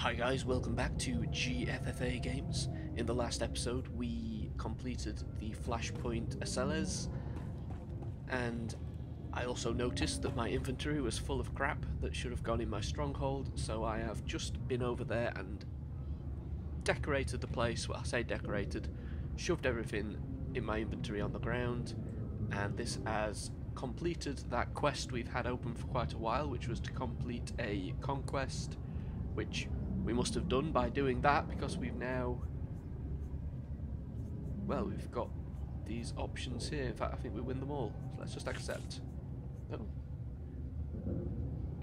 Hi guys, welcome back to GFFA Games. In the last episode we completed the Flashpoint Aceles, and I also noticed that my inventory was full of crap that should have gone in my stronghold, so I have just been over there and decorated the place. Well, I say decorated, shoved everything in my inventory on the ground, and this has completed that quest we've had open for quite a while, which was to complete a conquest, which we must have done by doing that, because we've now, well, we've got these options here. In fact, I think we win them all, so let's just accept. Oh.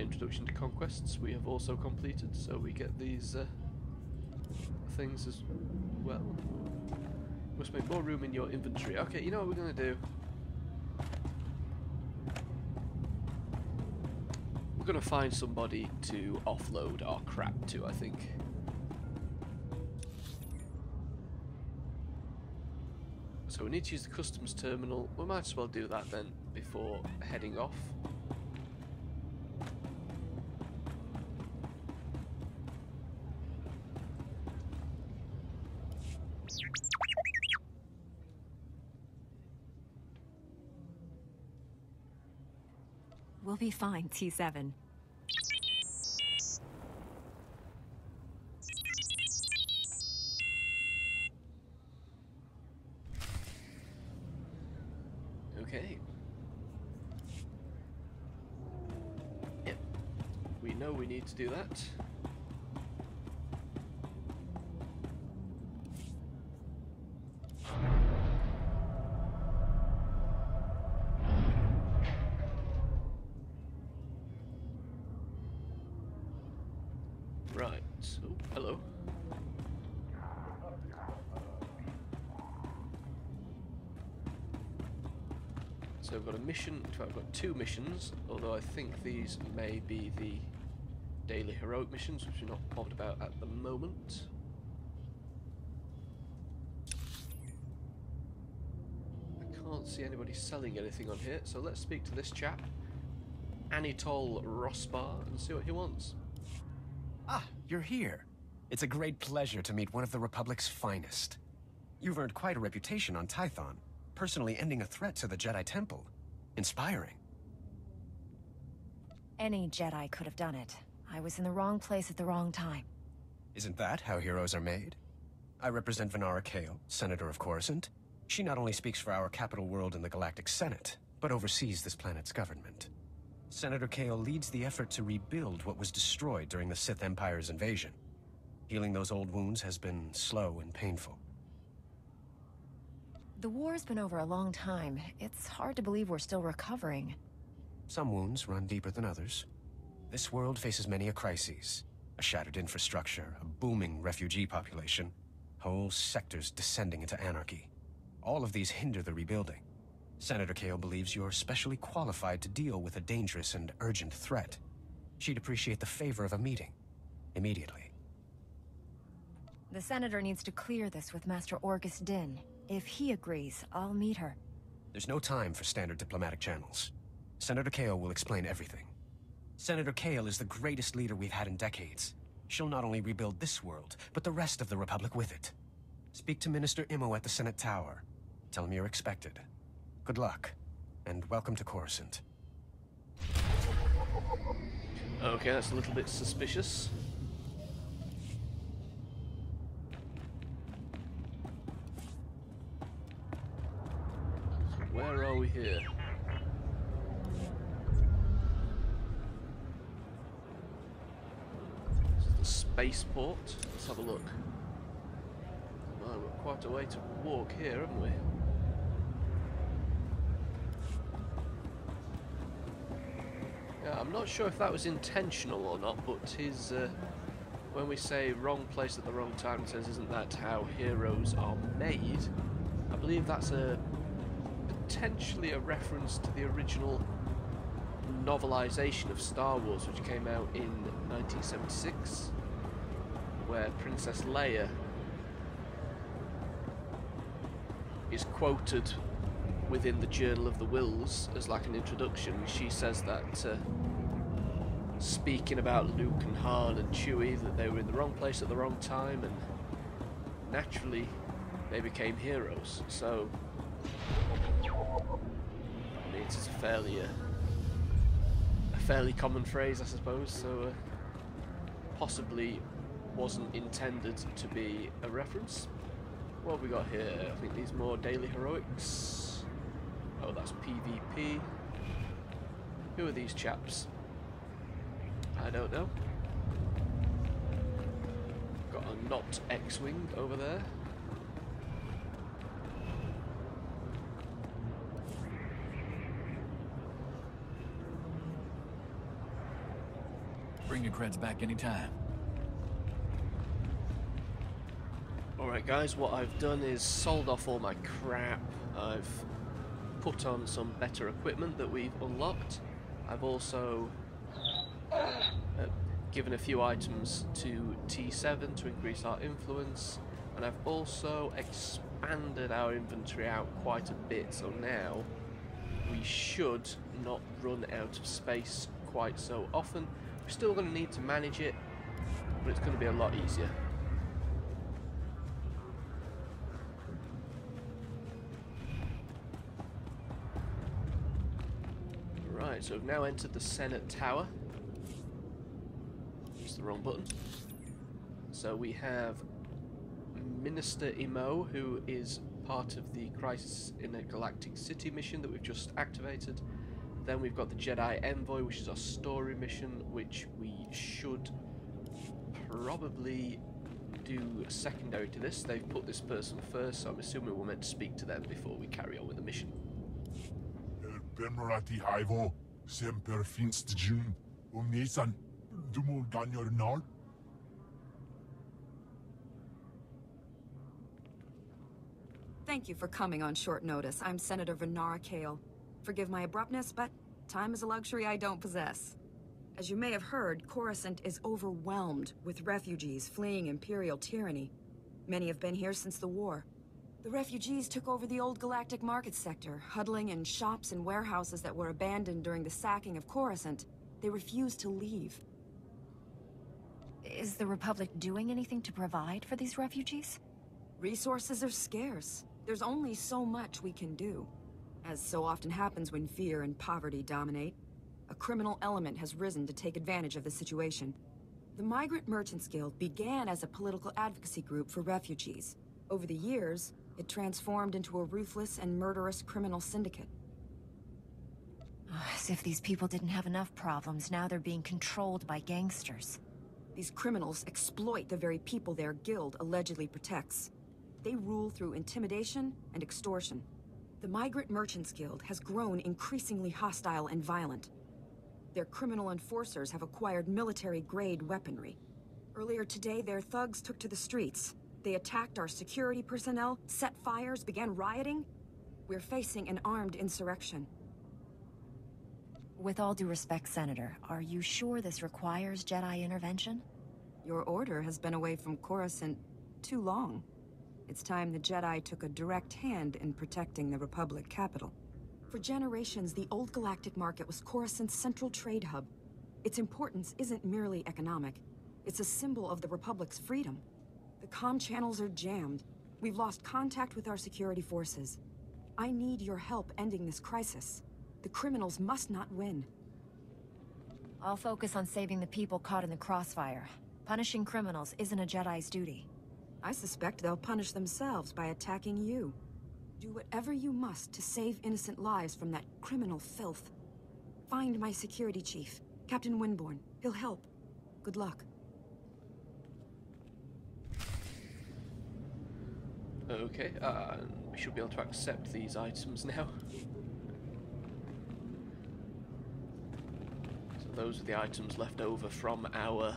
Introduction to conquests we have also completed, so we get these things as well. Must make more room in your inventory. Okay, you know what we're going to do? We're going to find somebody to offload our crap to, I think. So we need to use the customs terminal. We might as well do that then before heading off. We'll be fine, T7. Okay. Yep. We know we need to do that. Right, so, hello. So I've got a mission, in fact I've got two missions, although I think these may be the daily heroic missions, which we're not bothered about at the moment. I can't see anybody selling anything on here, so let's speak to this chap, Anatol Rosbar, and see what he wants. Ah, you're here. It's a great pleasure to meet one of the Republic's finest. You've earned quite a reputation on Tython, personally ending a threat to the Jedi Temple. Inspiring. Any Jedi could have done it. I was in the wrong place at the wrong time. Isn't that how heroes are made? I represent Venara Kale, Senator of Coruscant. She not only speaks for our capital world in the Galactic Senate, but oversees this planet's government. Senator Kale leads the effort to rebuild what was destroyed during the Sith Empire's invasion. Healing those old wounds has been slow and painful. The war's been over a long time. It's hard to believe we're still recovering. Some wounds run deeper than others. This world faces many a crisis. A shattered infrastructure, a booming refugee population, whole sectors descending into anarchy. All of these hinder the rebuilding. Senator Kale believes you're specially qualified to deal with a dangerous and urgent threat. She'd appreciate the favor of a meeting. Immediately. The Senator needs to clear this with Master Orgus Din. If he agrees, I'll meet her. There's no time for standard diplomatic channels. Senator Kale will explain everything. Senator Kale is the greatest leader we've had in decades. She'll not only rebuild this world, but the rest of the Republic with it. Speak to Minister Imo at the Senate Tower. Tell him you're expected. Good luck, and welcome to Coruscant. Okay, that's a little bit suspicious. Where are we here? This is the spaceport. Let's have a look. Oh, we've got quite a way to walk here, haven't we? Yeah, I'm not sure if that was intentional or not, but his, when we say wrong place at the wrong time, it says, isn't that how heroes are made? I believe that's potentially a reference to the original novelization of Star Wars, which came out in 1976, where Princess Leia is quoted within the Journal of the Wills as like an introduction. She says that speaking about Luke and Han and Chewie, that they were in the wrong place at the wrong time, and naturally they became heroes. So I mean, it's a fairly common phrase, I suppose. So possibly wasn't intended to be a reference. What have we got here? I think these more daily heroics. Oh, that's PvP. Who are these chaps? I don't know. Got a not X-Wing over there. Bring your creds back anytime. Alright guys, what I've done is sold off all my crap. I've put on some better equipment that we've unlocked. I've also given a few items to T7 to increase our influence, and I've also expanded our inventory out quite a bit, so now we should not run out of space quite so often. We're still going to need to manage it, but it's going to be a lot easier. Right, so we've now entered the Senate Tower. It's the wrong button. So we have Minister Imo, who is part of the Crisis in a Galactic City mission that we've just activated. Then we've got the Jedi Envoy, which is our story mission, which we should probably do secondary to this. They've put this person first, so I'm assuming we're meant to speak to them before we carry on with the mission. Bemrati Haivo, Semper Finst Jun, Umnisan, Dumul Ganyor Nal. Thank you for coming on short notice. I'm Senator Venara Kale. Forgive my abruptness, but time is a luxury I don't possess. As you may have heard, Coruscant is overwhelmed with refugees fleeing Imperial tyranny. Many have been here since the war. The refugees took over the old galactic market sector, huddling in shops and warehouses that were abandoned during the sacking of Coruscant. They refused to leave. Is the Republic doing anything to provide for these refugees? Resources are scarce. There's only so much we can do. As so often happens when fear and poverty dominate, a criminal element has risen to take advantage of the situation. The Migrant Merchants Guild began as a political advocacy group for refugees. Over the years, it transformed into a ruthless and murderous criminal syndicate. As if these people didn't have enough problems, now they're being controlled by gangsters. These criminals exploit the very people their guild allegedly protects. They rule through intimidation and extortion. The Migrant Merchants Guild has grown increasingly hostile and violent. Their criminal enforcers have acquired military-grade weaponry. Earlier today, their thugs took to the streets. They attacked our security personnel, set fires, began rioting. We're facing an armed insurrection. With all due respect, Senator, are you sure this requires Jedi intervention? Your order has been away from Coruscant too long. It's time the Jedi took a direct hand in protecting the Republic capital. For generations, the old galactic market was Coruscant's central trade hub. Its importance isn't merely economic. It's a symbol of the Republic's freedom. The comm channels are jammed. We've lost contact with our security forces. I need your help ending this crisis. The criminals must not win. I'll focus on saving the people caught in the crossfire. Punishing criminals isn't a Jedi's duty. I suspect they'll punish themselves by attacking you. Do whatever you must to save innocent lives from that criminal filth. Find my security chief, Captain Winborn. He'll help. Good luck. Okay, we should be able to accept these items now. So those are the items left over from our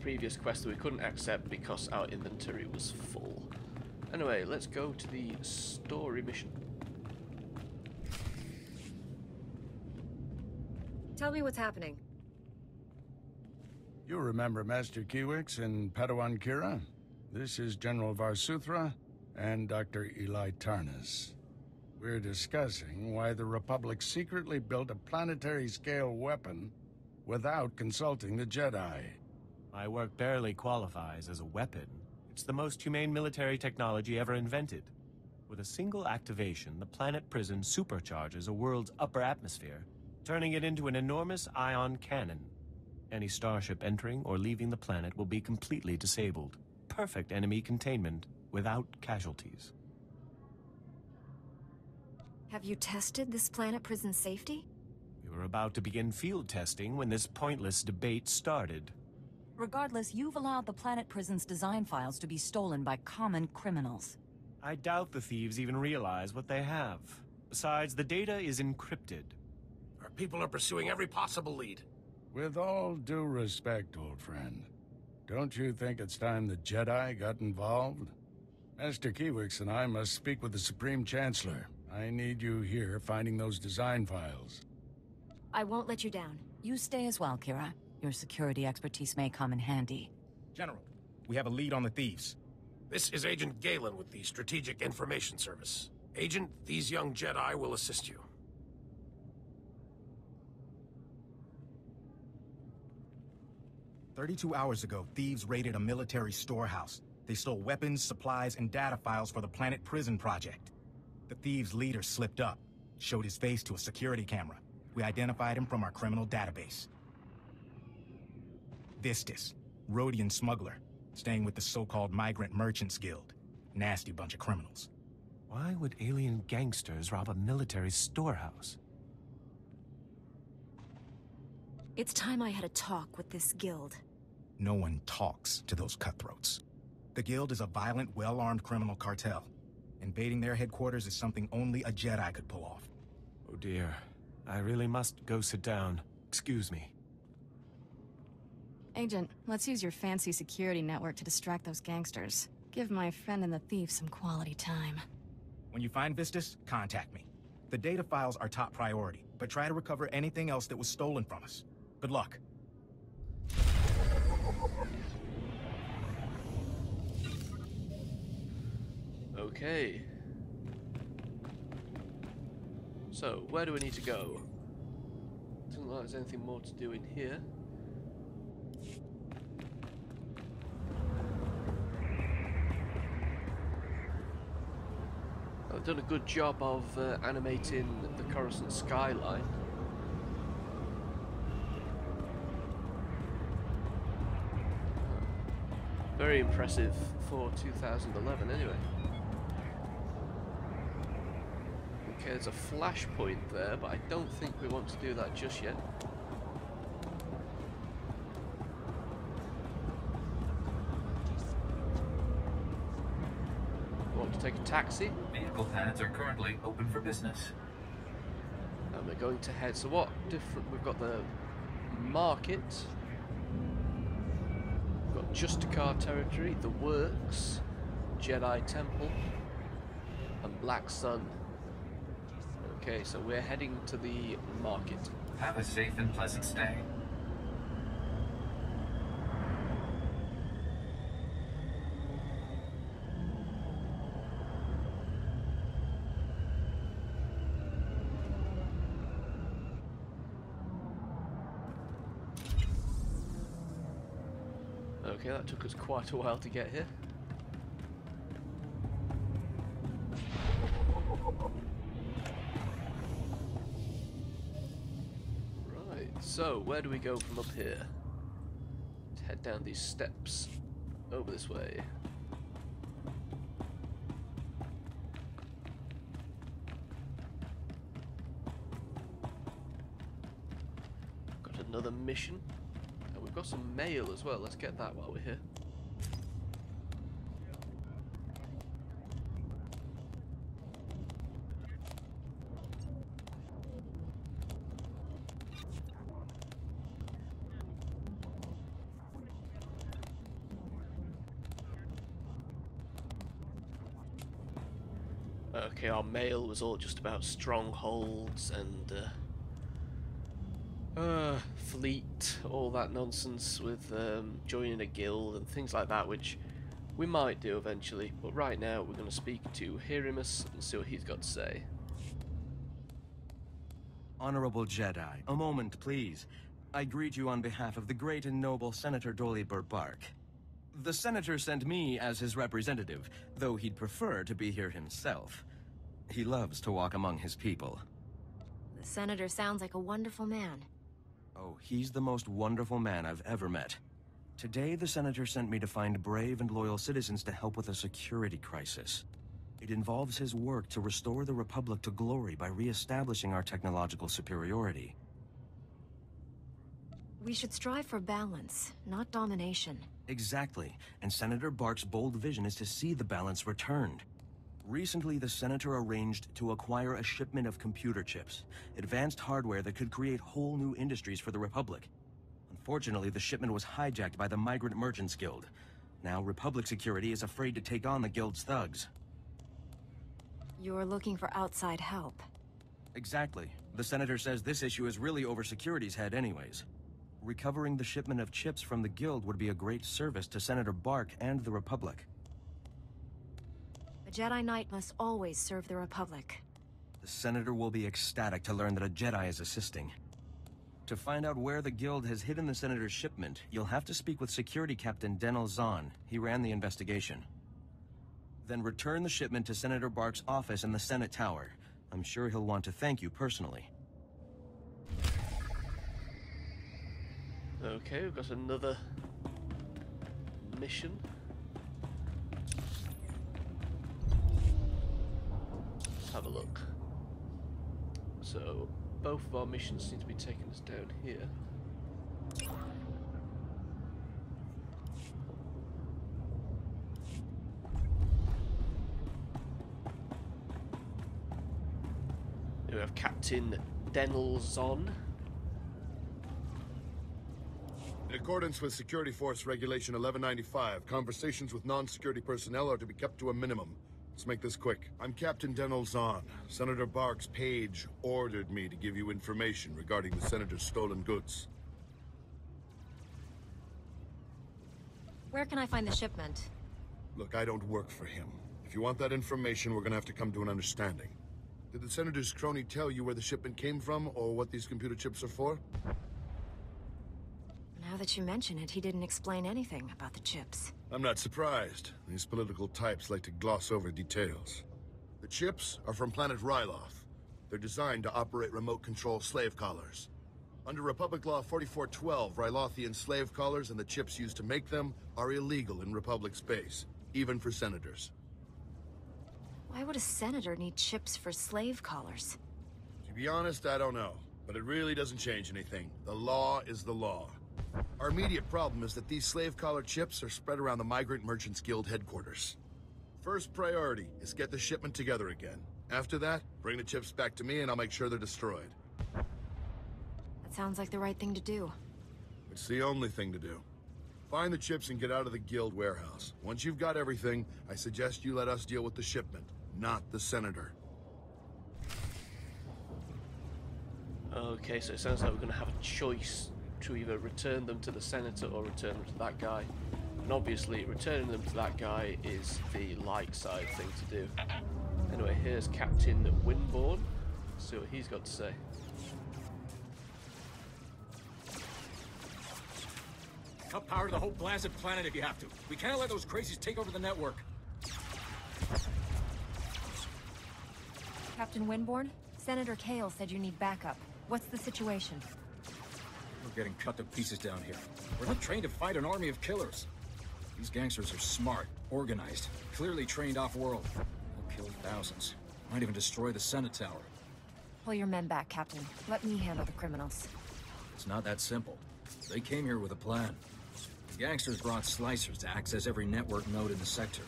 previous quest that we couldn't accept because our inventory was full. Anyway, let's go to the story mission. Tell me what's happening. You remember Master Kiwix and Padawan Kira? This is General Varsuthra and Dr. Eli Tarnas. We're discussing why the Republic secretly built a planetary-scale weapon without consulting the Jedi. My work barely qualifies as a weapon. It's the most humane military technology ever invented. With a single activation, the planet prison supercharges a world's upper atmosphere, turning it into an enormous ion cannon. Any starship entering or leaving the planet will be completely disabled. Perfect enemy containment without casualties. Have you tested this planet prison's safety? We were about to begin field testing when this pointless debate started. Regardless, you've allowed the planet prison's design files to be stolen by common criminals. I doubt the thieves even realize what they have. Besides, the data is encrypted. Our people are pursuing every possible lead. With all due respect, old friend, don't you think it's time the Jedi got involved? Master Kiwix and I must speak with the Supreme Chancellor. I need you here finding those design files. I won't let you down. You stay as well, Kira. Your security expertise may come in handy. General, we have a lead on the thieves. This is Agent Galen with the Strategic Information Service. Agent, these young Jedi will assist you. "32 hours ago, thieves raided a military storehouse. They stole weapons, supplies, and data files for the Planet Prison project. The thieves' leader slipped up, showed his face to a security camera. We identified him from our criminal database. Vistus, Rhodian smuggler, staying with the so-called Migrant Merchants Guild. Nasty bunch of criminals. Why would alien gangsters rob a military storehouse? It's time I had a talk with this guild. No one talks to those cutthroats. The Guild is a violent, well-armed criminal cartel. Invading their headquarters is something only a Jedi could pull off. Oh dear. I really must go sit down. Excuse me. Agent, let's use your fancy security network to distract those gangsters. Give my friend and the thief some quality time. When you find Vistus, contact me. The data files are top priority, but try to recover anything else that was stolen from us. Good luck. Okay. So, where do we need to go? Doesn't look like there's anything more to do in here. I've done a good job of animating the Coruscant skyline. Very impressive for 2011 anyway. Okay, there's a flashpoint there, but I don't think we want to do that just yet. We want to take a taxi. Vehicle pads are currently open for business. And we're going to head, so what different, we've got the market. We've got Justicar territory, the Works, Jedi Temple, and Black Sun. Okay, so we're heading to the market. Have a safe and pleasant stay. Okay, that took us quite a while to get here. Right, so where do we go from up here? Let's head down these steps over this way. Got another mission. We've got some mail as well. Let's get that while we're here. Okay, our mail was all just about strongholds and fleet, all that nonsense with joining a guild and things like that, which we might do eventually, but right now we're going to speak to Herimus and see what he's got to say. Honorable Jedi, a moment, please. I greet you on behalf of the great and noble Senator Dolly Burbark. The Senator sent me as his representative, though he'd prefer to be here himself. He loves to walk among his people. The Senator sounds like a wonderful man. Oh, he's the most wonderful man I've ever met. Today, the Senator sent me to find brave and loyal citizens to help with a security crisis. It involves his work to restore the Republic to glory by re-establishing our technological superiority. We should strive for balance, not domination. Exactly, and Senator Bark's bold vision is to see the balance returned. Recently, the Senator arranged to acquire a shipment of computer chips, advanced hardware that could create whole new industries for the Republic. Unfortunately, the shipment was hijacked by the Migrant Merchants Guild. Now, Republic security is afraid to take on the Guild's thugs. You're looking for outside help. Exactly. The Senator says this issue is really over security's head anyways. Recovering the shipment of chips from the Guild would be a great service to Senator Bark and the Republic. A Jedi Knight must always serve the Republic. The Senator will be ecstatic to learn that a Jedi is assisting. To find out where the Guild has hidden the Senator's shipment, you'll have to speak with Security Captain Denel Zahn. He ran the investigation. Then return the shipment to Senator Bark's office in the Senate Tower. I'm sure he'll want to thank you personally. Okay, we've got another mission. Let's have a look. So, both of our missions seem to be taking us down here. We have Captain Denel Zahn. In accordance with Security Force Regulation 1195, conversations with non-security personnel are to be kept to a minimum. Let's make this quick. I'm Captain Denel Zahn. Senator Bark's page ordered me to give you information regarding the Senator's stolen goods. Where can I find the shipment? Look, I don't work for him. If you want that information, we're gonna have to come to an understanding. Did the Senator's crony tell you where the shipment came from, or what these computer chips are for? Now that you mention it, he didn't explain anything about the chips. I'm not surprised. These political types like to gloss over details. The chips are from planet Ryloth. They're designed to operate remote control slave collars. Under Republic Law 4412, Rylothian slave collars and the chips used to make them are illegal in Republic space, even for senators. Why would a senator need chips for slave collars? To be honest, I don't know. But it really doesn't change anything. The law is the law. Our immediate problem is that these slave collar chips are spread around the Migrant Merchants Guild headquarters. First priority is get the shipment together again. After that, bring the chips back to me and I'll make sure they're destroyed. That sounds like the right thing to do. It's the only thing to do. Find the chips and get out of the Guild warehouse. Once you've got everything, I suggest you let us deal with the shipment, not the Senator. Okay, so it sounds like we're going to have a choice to either return them to the Senator or return them to that guy. And obviously, returning them to that guy is the light side thing to do. Anyway, here's Captain Winborn. Let's see what he's got to say. Cut power to the whole blasted planet if you have to. We can't let those crazies take over the network. Captain Winborn, Senator Kale said you need backup. What's the situation? We're getting cut to pieces down here. We're not trained to fight an army of killers. These gangsters are smart, organized, clearly trained off-world. They'll kill thousands. Might even destroy the Senate Tower. Pull your men back, Captain. Let me handle the criminals. It's not that simple. They came here with a plan. The gangsters brought slicers to access every network node in the sector.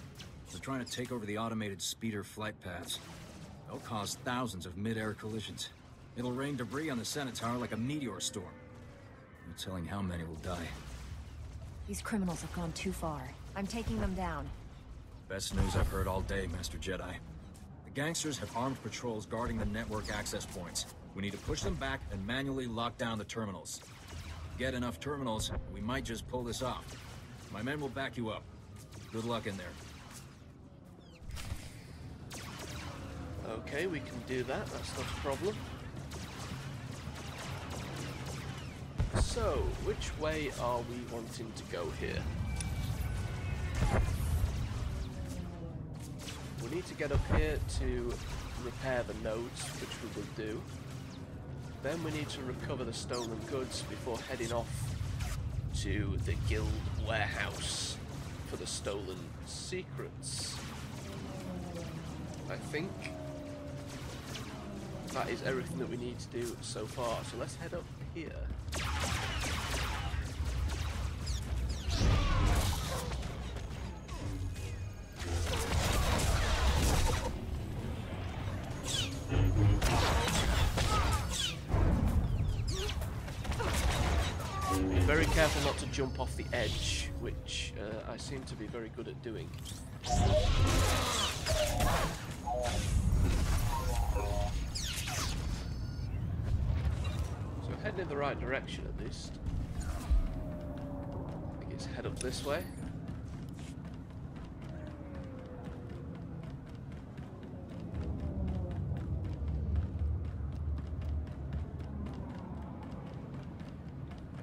They're trying to take over the automated speeder flight paths. They'll cause thousands of mid-air collisions. It'll rain debris on the Senate Tower like a meteor storm. No telling how many will die. These criminals have gone too far. I'm taking them down. Best news I've heard all day, Master Jedi. The gangsters have armed patrols guarding the network access points. We need to push them back and manually lock down the terminals. Get enough terminals, we might just pull this off. My men will back you up. Good luck in there. Okay, we can do that. That's not a problem. So, which way are we wanting to go here? We need to get up here to repair the nodes, which we will do. Then we need to recover the stolen goods before heading off to the guild warehouse for the stolen secrets. I think that is everything that we need to do so far, so let's head up here. Be very careful not to jump off the edge, which I seem to be very good at doing. So heading in the right direction at least. I think it's head up this way.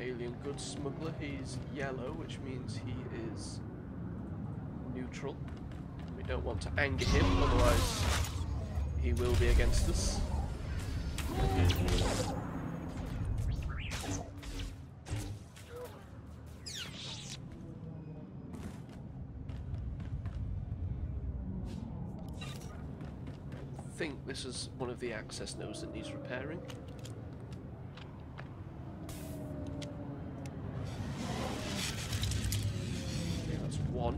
Alien goods smuggler, he's yellow, which means he is neutral. We don't want to anger him, otherwise he will be against us. I think this is one of the access nodes that needs repairing. One.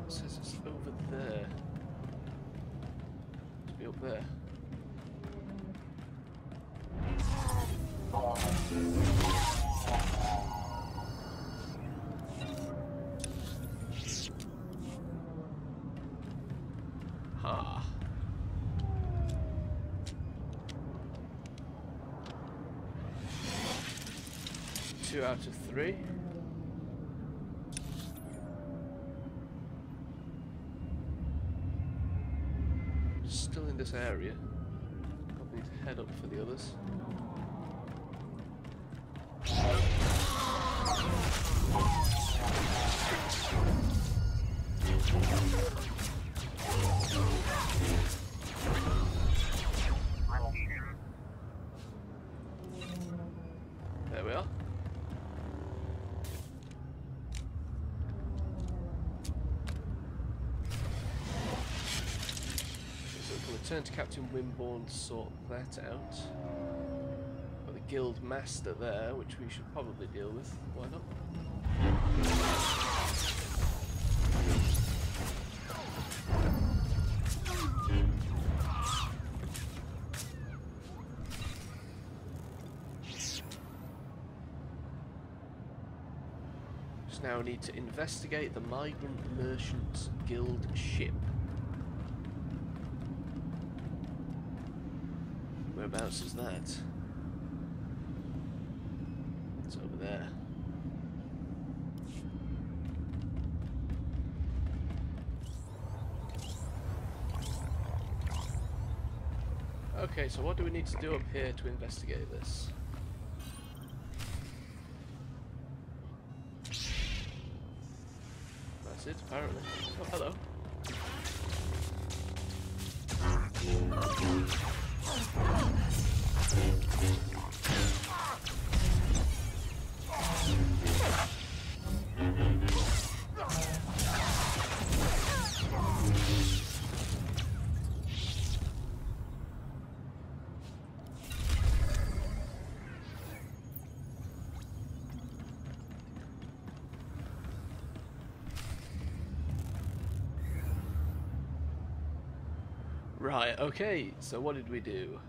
It says it's over there. To be up there. Ha. 2 out of 3. Still in this area. Probably need to head up for the others. There we are. Return to Captain Wimborne to sort that out. Got the guild master there, which we should probably deal with. Why not? Just now need to investigate the Migrant Merchants Guild ship. Whereabouts is that? It's over there. Okay, so what do we need to do up here to investigate this? That's it, apparently. Oh, hello. Right, okay, so what did we do?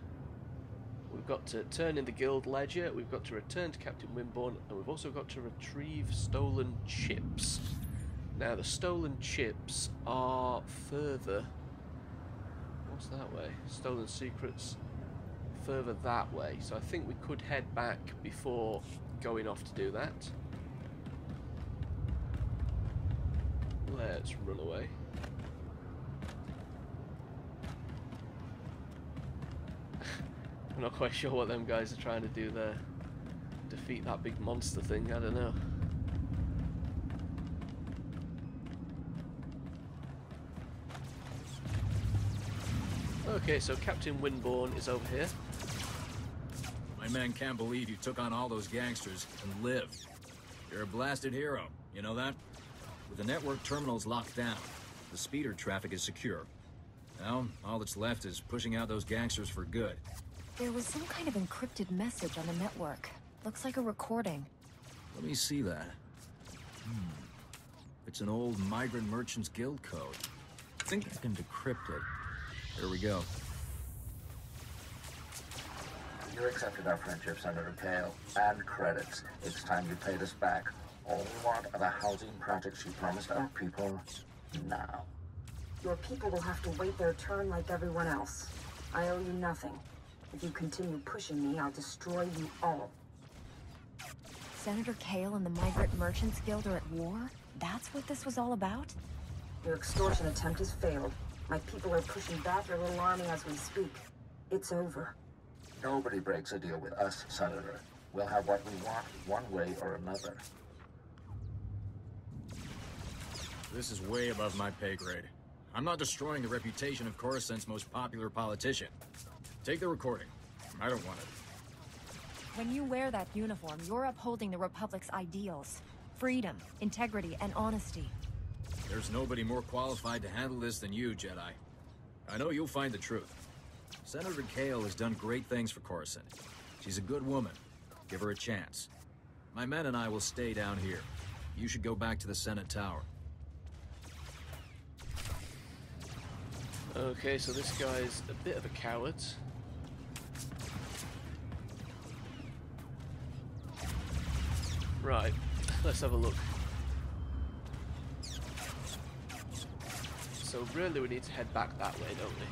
We've got to turn in the guild ledger, we've got to return to Captain Wimborne, and we've also got to retrieve stolen chips. Now, the stolen chips are further... What's that way? Stolen secrets further that way. So I think we could head back before going off to do that. Let's run away. I'm not quite sure what them guys are trying to do there. Defeat that big monster thing, I don't know. Okay, so Captain Windborn is over here. My men can't believe you took on all those gangsters and lived. You're a blasted hero, you know that? With the network terminals locked down, the speeder traffic is secure. Now, all that's left is pushing out those gangsters for good. There was some kind of encrypted message on the network. Looks like a recording. Let me see that. It's an old Migrant Merchants Guild code. I think I can decrypt it. Here we go. You accepted our friendship, Senator Kale, and credits. It's time you paid us back. All we want are the housing projects you promised our people now. Your people will have to wait their turn like everyone else. I owe you nothing. If you continue pushing me, I'll destroy you all. Senator Kale and the Migrant Merchants Guild are at war? That's what this was all about? Your extortion attempt has failed. My people are pushing back their little army as we speak. It's over. Nobody breaks a deal with us, Senator. We'll have what we want, one way or another. This is way above my pay grade. I'm not destroying the reputation of Coruscant's most popular politician. Take the recording. I don't want it. When you wear that uniform, you're upholding the Republic's ideals. Freedom, integrity, and honesty. There's nobody more qualified to handle this than you, Jedi. I know you'll find the truth. Senator Kale has done great things for Coruscant. She's a good woman. Give her a chance. My men and I will stay down here. You should go back to the Senate Tower. Okay, so this guy's a bit of a coward. Right, let's have a look. So really we need to head back that way, don't we?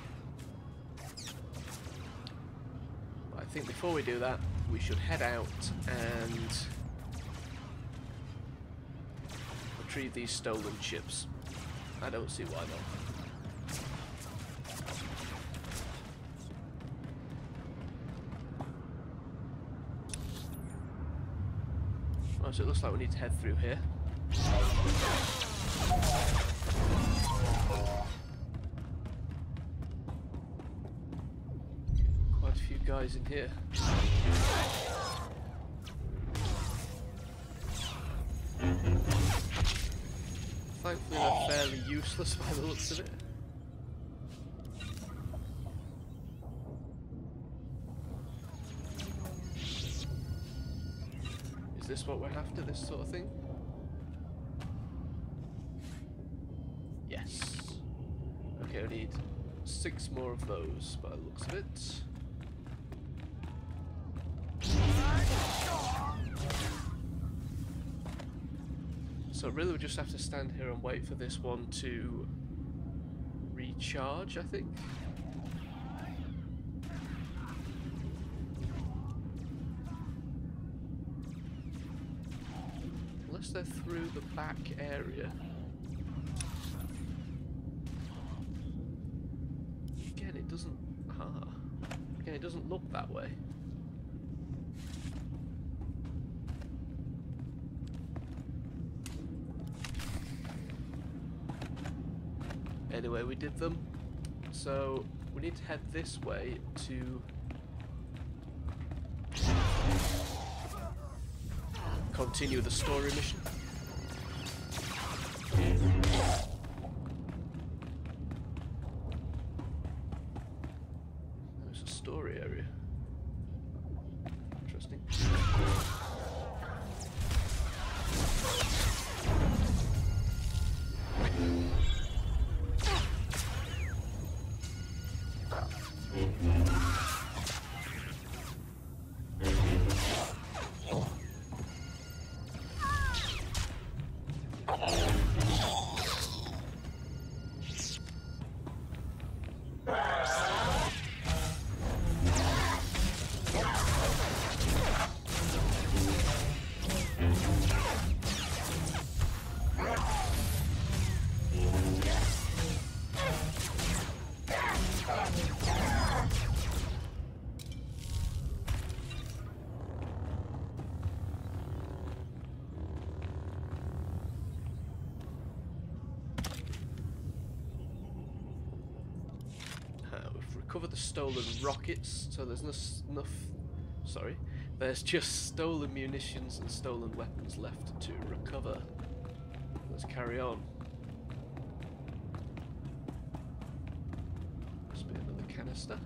But I think before we do that, we should head out and retrieve these stolen ships. I don't see why not. Oh, so it looks like we need to head through here. Quite a few guys in here. Thankfully they're fairly useless by the looks of it. Is this what we're after, this sort of thing? Yes. Okay, we need 6 more of those by the looks of it. So really we just have to stand here and wait for this one to recharge, I think. Unless they're through the back area. Again, it doesn't... Again, it doesn't look that way. Anyway, we did them. So, we need to head this way to... continue the story mission. There's a story area. Interesting. the stolen rockets, so there's there's just stolen munitions and stolen weapons left to recover. Let's carry on. Must be another canister.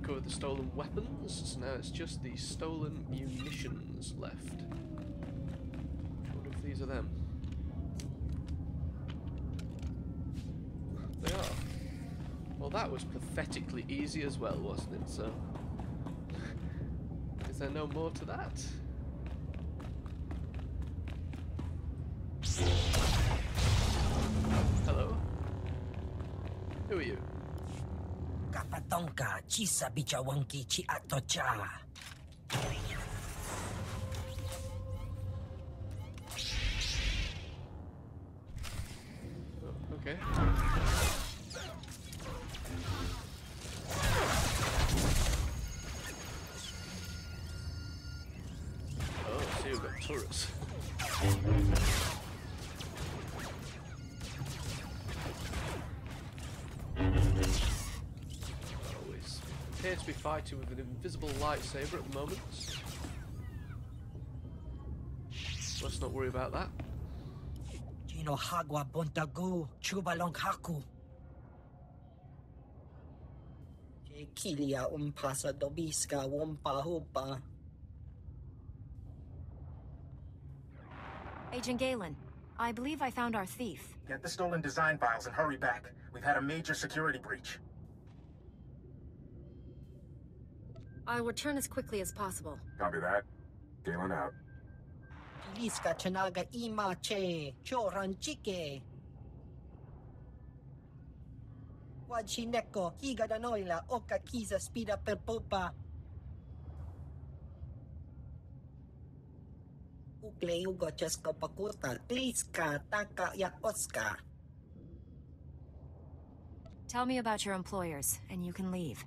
Recover the stolen weapons, so now it's just the stolen munitions left. I wonder if these are them. They are. Well, that was pathetically easy as well, wasn't it? So, is there no more to that? Hello? Who are you? Kapatonka chisa bichawanki chi atocha. Oh, okay. Oh, so you've got turrets. Always appear to be fighting with an invisible lightsaber at the moment. Let's not worry about that. Chino hagwa bontagu chubalong haku. Kilia umpasa dobiska wompa hupa. Agent Galen, I believe I found our thief. Get the stolen design files and hurry back. We've had a major security breach. I'll return as quickly as possible. Copy that. Galen out. Liska chanaga ima che choran chike. Wajineko higa danoila oka kiza spida per popa. Ukle ugo chesko pakurta kliska taka ya oska. Tell me about your employers, and you can leave.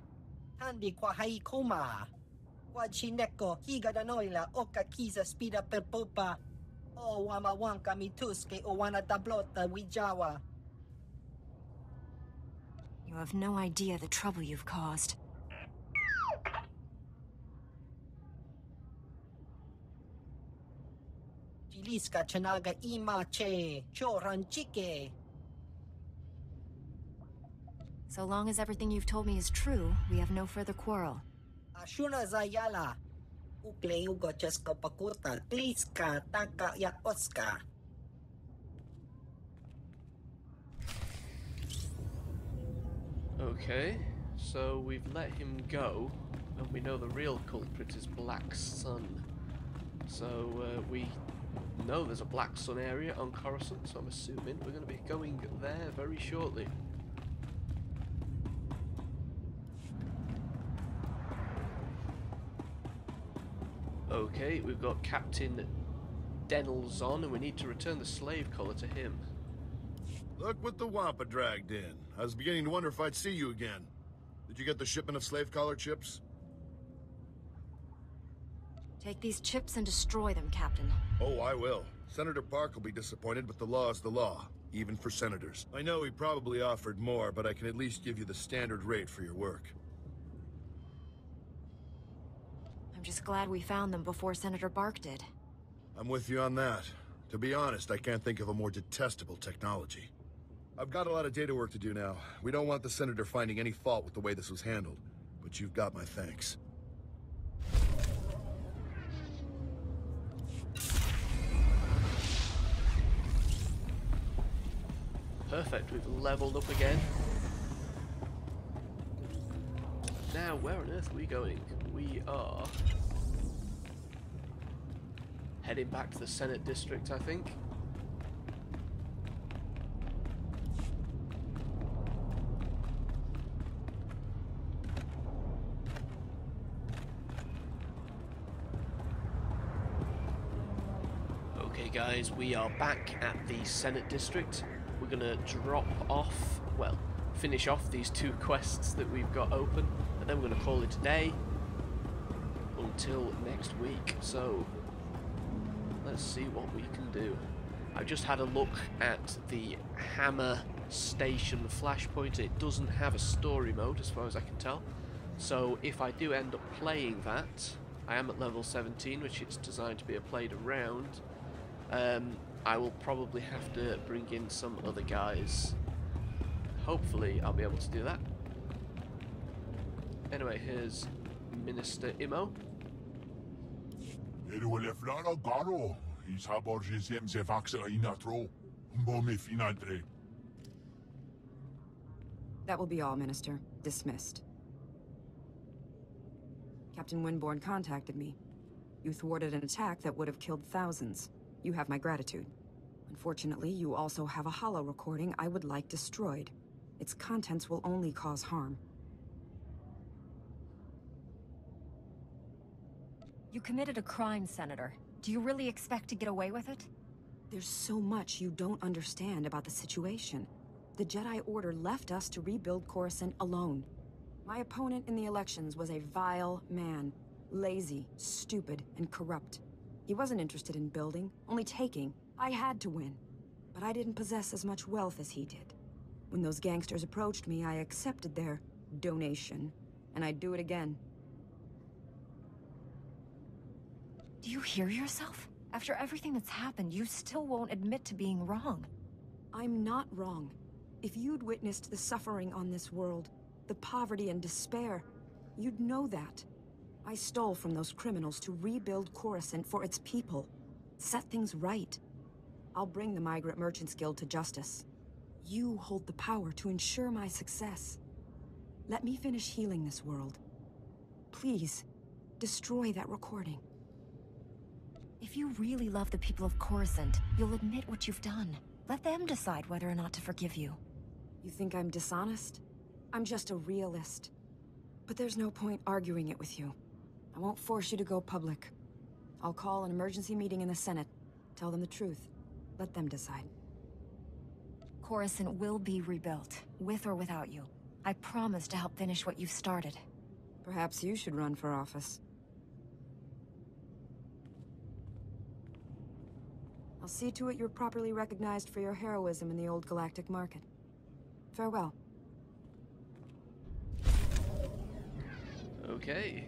Handi kwa haikoma. Wajineko higa danoila oka kiza spida per popa. O wamawanka mituske o wana tablota wijawa. You have no idea the trouble you've caused. Liska chanaga ima che choran chike. So long as everything you've told me is true, we have no further quarrel. Ashuna zayala. Ukle ugo chesko pakurta kliska taka ya oska. Okay, so we've let him go, and we know the real culprit is Black Sun. So we know there's a Black Sun area on Coruscant, so I'm assuming we're going to be going there very shortly. Okay, we've got Captain Denelzon, and we need to return the slave collar to him. Look what the Wampa dragged in. I was beginning to wonder if I'd see you again. Did you get the shipment of slave collar chips? Take these chips and destroy them, Captain. Oh, I will. Senator Park will be disappointed, but the law is the law, even for senators. I know he probably offered more, but I can at least give you the standard rate for your work. I'm just glad we found them before Senator Bark did. I'm with you on that. To be honest, I can't think of a more detestable technology. I've got a lot of data work to do now. We don't want the Senator finding any fault with the way this was handled, but you've got my thanks. Perfect, we've leveled up again. Now, where on earth are we going? We are heading back to the Senate District, I think. Okay, guys, we are back at the Senate District. We're gonna drop off, well, finish off these 2 quests that we've got open, and then we're gonna call it a day until next week. So let's see what we can do. I just had a look at the Hammer Station Flashpoint. It doesn't have a story mode as far as I can tell. So if I do end up playing that, I am at level 17, which it's designed to be a played around. I will probably have to bring in some other guys. Hopefully I'll be able to do that. Anyway, here's Minister Imo. That will be all, Minister. Dismissed. Captain Winborn contacted me. You thwarted an attack that would have killed thousands. You have my gratitude. Unfortunately, you also have a holo recording I would like destroyed. Its contents will only cause harm. You committed a crime, Senator. Do you really expect to get away with it? There's so much you don't understand about the situation. The Jedi Order left us to rebuild Coruscant alone. My opponent in the elections was a vile man. Lazy, stupid, and corrupt. He wasn't interested in building, only taking. I had to win. But I didn't possess as much wealth as he did. When those gangsters approached me, I accepted their donation. And I'd do it again. Do you hear yourself? After everything that's happened, you still won't admit to being wrong. I'm not wrong. If you'd witnessed the suffering on this world, the poverty and despair, you'd know that. I stole from those criminals to rebuild Coruscant for its people. Set things right. I'll bring the Migrant Merchants Guild to justice. You hold the power to ensure my success. Let me finish healing this world. Please, destroy that recording. If you really love the people of Coruscant, you'll admit what you've done. Let them decide whether or not to forgive you. You think I'm dishonest? I'm just a realist. But there's no point arguing it with you. I won't force you to go public. I'll call an emergency meeting in the Senate. Tell them the truth. Let them decide. Coruscant will be rebuilt, with or without you. I promise to help finish what you've started. Perhaps you should run for office. I'll see to it you're properly recognized for your heroism in the old galactic market. Farewell. Okay.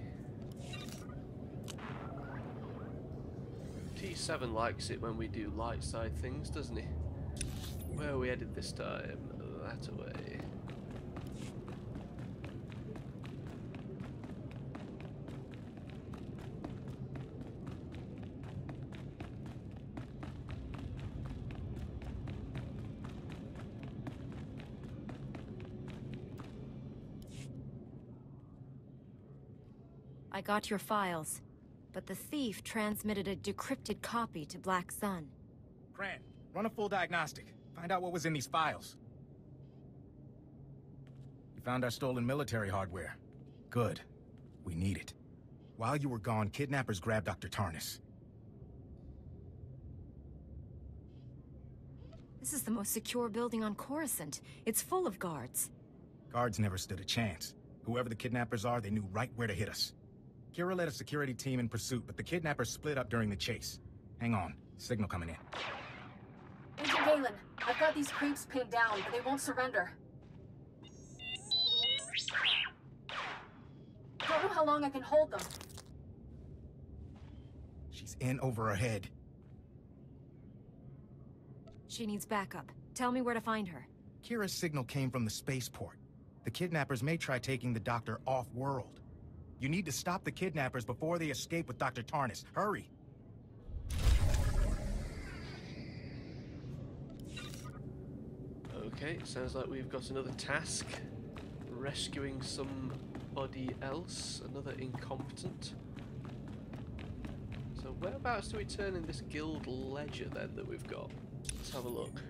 T7 likes it when we do light side things, doesn't he? Where are we headed this time? That way. I got your files, but the thief transmitted a decrypted copy to Black Sun. Grant, run a full diagnostic. Find out what was in these files. You found our stolen military hardware. Good. We need it. While you were gone, kidnappers grabbed Dr. Tarnis. This is the most secure building on Coruscant. It's full of guards. Guards never stood a chance. Whoever the kidnappers are, they knew right where to hit us. Kira led a security team in pursuit, but the kidnappers split up during the chase. Hang on. Signal coming in. Agent Galen, I've got these creeps pinned down, but they won't surrender. Don't know how long I can hold them. She's in over her head. She needs backup. Tell me where to find her. Kira's signal came from the spaceport. The kidnappers may try taking the doctor off-world. You need to stop the kidnappers before they escape with Dr. Tarnis. Hurry! Okay, sounds like we've got another task. Rescuing somebody else, another incompetent. So whereabouts do we turn in this guild ledger then that we've got? Let's have a look.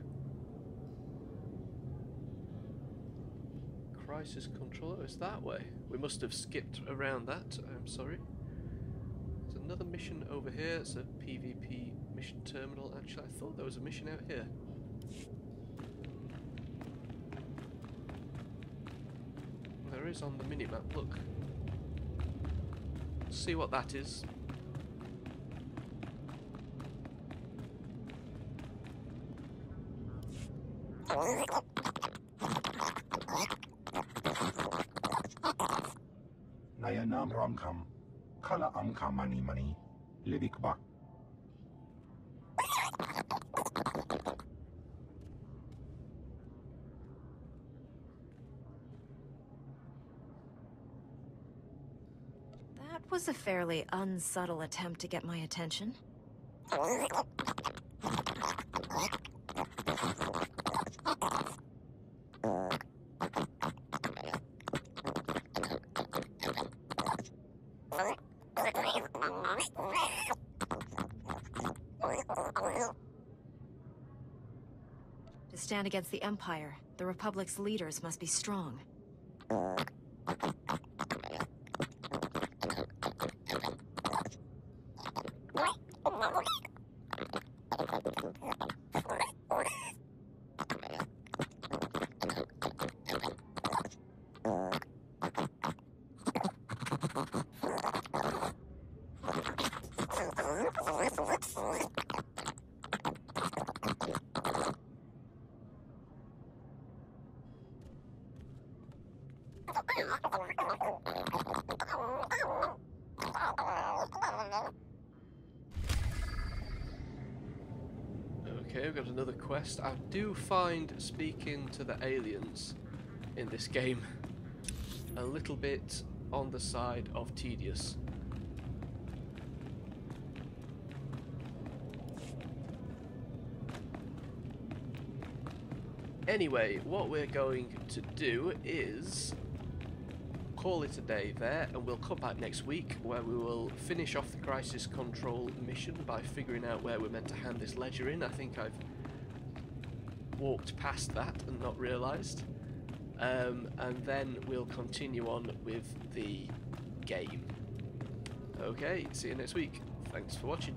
Crisis control, it's that way. We must have skipped around that, I'm sorry. There's another mission over here, it's a PvP Mission terminal. Actually, I thought there was a mission out here. There is on the minimap, look. Let's see what that is. Nayanam Ramkam, Kala Amkam Mani Mani, Livik Bak. That was a fairly unsubtle attempt to get my attention. To stand against the Empire, the Republic's leaders must be strong. Okay, we've got another quest. I do find speaking to the aliens in this game a little bit on the side of tedious. Anyway, what we're going to do is call it a day there, and we'll come back next week where we will finish off the crisis control mission by figuring out where we're meant to hand this ledger in. I think I've walked past that and not realised. And then we'll continue on with the game. Okay, see you next week. Thanks for watching.